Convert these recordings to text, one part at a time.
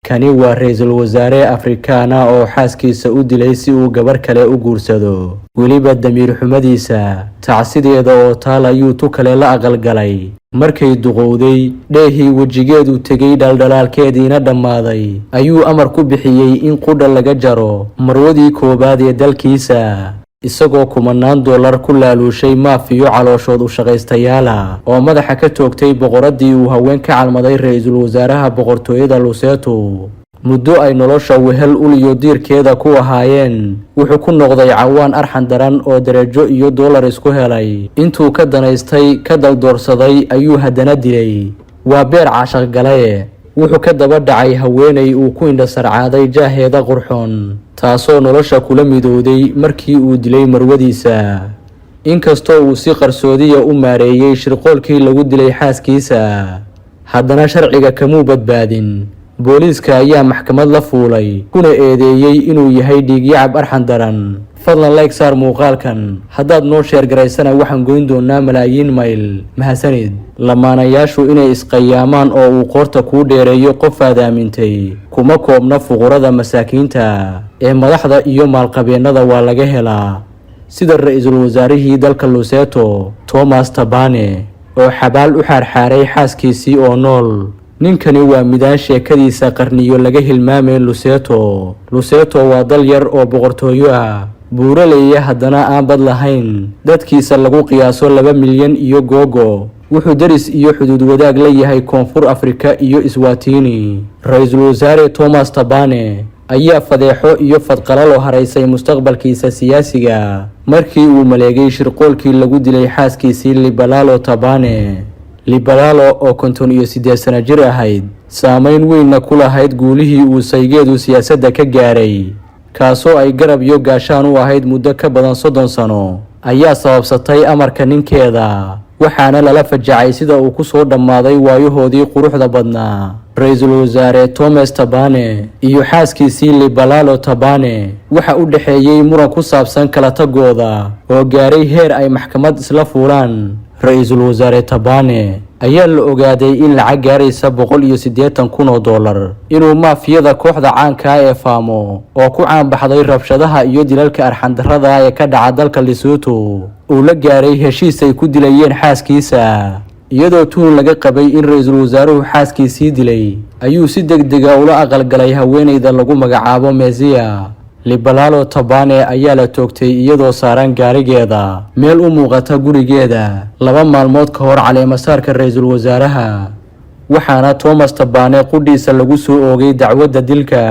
kani waa ra'iisul wasaare Afrikaana oo xaaskiisa u dilay si uu gabar kale u guursado weliba damiir xumadiisa tacsideeda oo taal ayuu tu kale la aqalgalay markay duqowday dheehii wajigeedu tegay dhaldhalaalkeediina dhammaaday ayuu amar ku bixiyey in qudha laga jaro marwadii koobaad ee dalkiisa isagoo kumanaan dollar ku laaluushay maafiyo calooshood u shaqaystayaala oo madaxa ka toogtay boqoradii uu haween ka calmaday ra'iisul wasaaraha boqortooyada Lesotho muddo ay nolosha wehel uliyo diirkeeda ku ahaayeen wuxuu ku noqday cawaan arxan daran oo darajo iyo dollar isku helay intuu ka danaystay ka daldoorsaday ayuu haddana dilay waa beer caashaq galay wuxuu ka daba dhacay haweenay uu ku indhasarcaaday jaaheeda qurxoon taasoo nolosha kula midowday markii uu dilay marwadiisa inkastoo uu si qarsoodiya u maareeyay shirqoolkii lagu dilay xaaskiisa haddana sharciga kamuu badbaadin booliiska ayaa maxkamad la fuulay kuna eedeeyay inuu yahay dhiigyacab arxan daran fadlan like saar muuqaalkan haddaad noo sheer garaysana waxaan goyn doonaa malaayiin mayl mahadsanid lamaanayaashu inay isqayaamaan oo uu qoorta kuu dheereeyo qof aad aamintay kuma koobna fuqurada masaakiinta ee madaxda iyo maalqabeennada waa laga helaa sida ra'iisul wasaarihii dalka Lesotho Thomas Thabane oo xabaal u xaarxaaray xaaskiisii oo nool ninkani waa midaan sheekadiisa qarniyo laga hilmaamay Lesotho waa dal yar oo boqortooyo ah buuraleeya haddana aan bad lahayn dadkiisa lagu qiyaaso 2 milyan iyo googo wuxuu daris iyo xuduud wadaag la yahay koonfur Afrika iyo Eswatini ra'iisul wasaare Thomas Thabane ayaa fadeexo iyo fadqalalo haraysay mustaqbalkiisa siyaasiga markii uu maleegay shirqoolkii lagu dilay xaaskiisii Lebalalo Thabane Lebalalo oo 58 sano jir ahayd saameyn weynna ku lahayd guulihii uu saygeedu siyaasadda ka gaaray kaasoo ay garab iyo gaashaan u ahayd muddo ka badan 30 sano ayaa sababsatay amarka ninkeeda waxaana lala fajacay sida uu ku soo dhammaaday waayahoodii quruxda badnaa ra'iisul wasaare Thomas Thabane iyo xaaskiisii Lebalalo Thabane waxa u dhaxeeyay muran ku saabsan kala tagooda oo gaaray heer ay maxkamad isla fuulaan ra'iisul wasaare Thabane ayaa la ogaaday in lacag gaaraysa $180,000 inuu maafiyada kooxda caanka ah ee faamo oo ku caan baxday rabshadaha iyo dilalka arxan darrada ee ka dhaca dalka Lesotho uu la gaaray heshiis ay ku dilayeen xaaskiisa iyadoo tuun laga qabay in ra'iisul wasaaruhu xaaskiisii dilay ayuu si degdeg ah ula aqalgalay haweeneyda lagu magacaabo Mezia Lebalalo Thabane ayaa la toogtay iyadoo saaran gaarigeeda meel u muuqata gurigeeda 2 maalmood ka hor caleemasaarka ra'iisul wasaaraha waxaana Thomas Thabane qudhiisa lagu soo oogay dacwadda dilka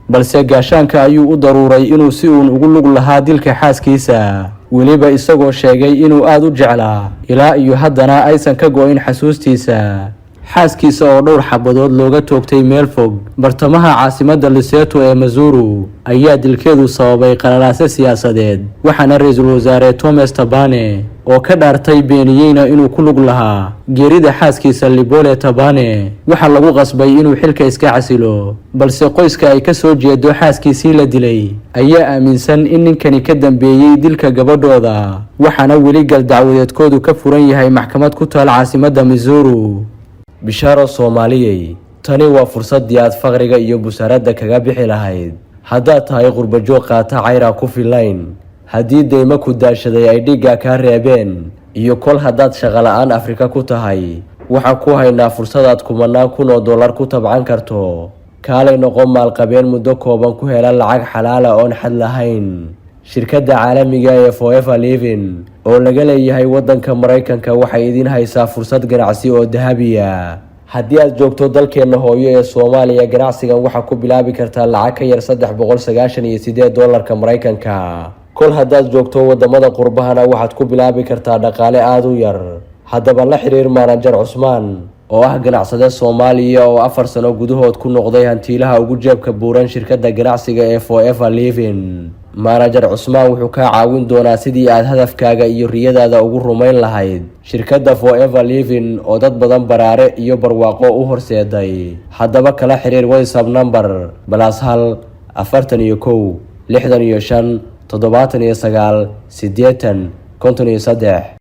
balse gaashaanka ayuu u daruuray inuu si uun ugu lug lahaa dilka xaaskiisa weliba isagoo sheegay inuu aad u jeclaa ilaa iyo haddana aysan ka go'in xasuustiisa xaaskiisa oo dhowr xabadood looga toogtay meel fog bartamaha caasimadda Lesotho ee Mazuru ayaa dilkeedu sababay qalalaase siyaasadeed waxaana ra'iisul wasaare Thomas Thabane oo ka dhaartay beeniyeyna inuu ku lug lahaa geerida xaaskiisa Lebalalo Thabane waxa lagu qasbay inuu xilka iska casilo balse qoyska ay ka soo jeedo xaaskiisii la dilay ayaa aaminsan in ninkani ka dambeeyay dilka gabadhooda waxaana weli gal dacwadeedkoodu ka furan yahay maxkamad ku taal caasimadda Mazuru bishaaro Soomaaliyay tani waa fursadii aad faqriga iyo busaaradda kaga bixi lahayd haddaad tahay qurbajoog qaata cayra ku filayn haddii deyma ku daashaday ay dhiigga ka reebeen iyo kol haddaad shaqo la'aan Afrika ku tahay waxaan ku haynaa fursadaad kumanaan kun oo dollar ku tabcan karto kaalay noqon maalqabeen muddo kooban ku hela lacag xalaala oon xad lahayn shirkadda caalamiga ee Forever Living oo laga leeyahay waddanka Mareykanka waxay idin haysaa fursad ganacsi oo dahabi ah haddii aad joogto dalkeena hooyo ee Soomaaliya ganacsigan waxa ku bilaabi kartaa lacag ka yar $398 Mareykanka kol haddaad joogto wadamada qurbahana waxaad ku bilaabi kartaa dhaqaale aad u yar haddaba la xiriir manager Cusmaan oo ah ganacsade Soomaaliya oo 4 sano gudahood ku noqday hantiilaha ugu jeebka buuran shirkadda ganacsiga ee Forever Living manager Cusmaan wuxuu ka caawin doonaa sidii aad hadafkaaga iyo riyadaada ugu rumayn lahayd shirkadda Forever Living oo dad badan baraare iyo barwaaqo u horseeday haddaba kala xiriir WhatsApp number +1 41 65 79 80 53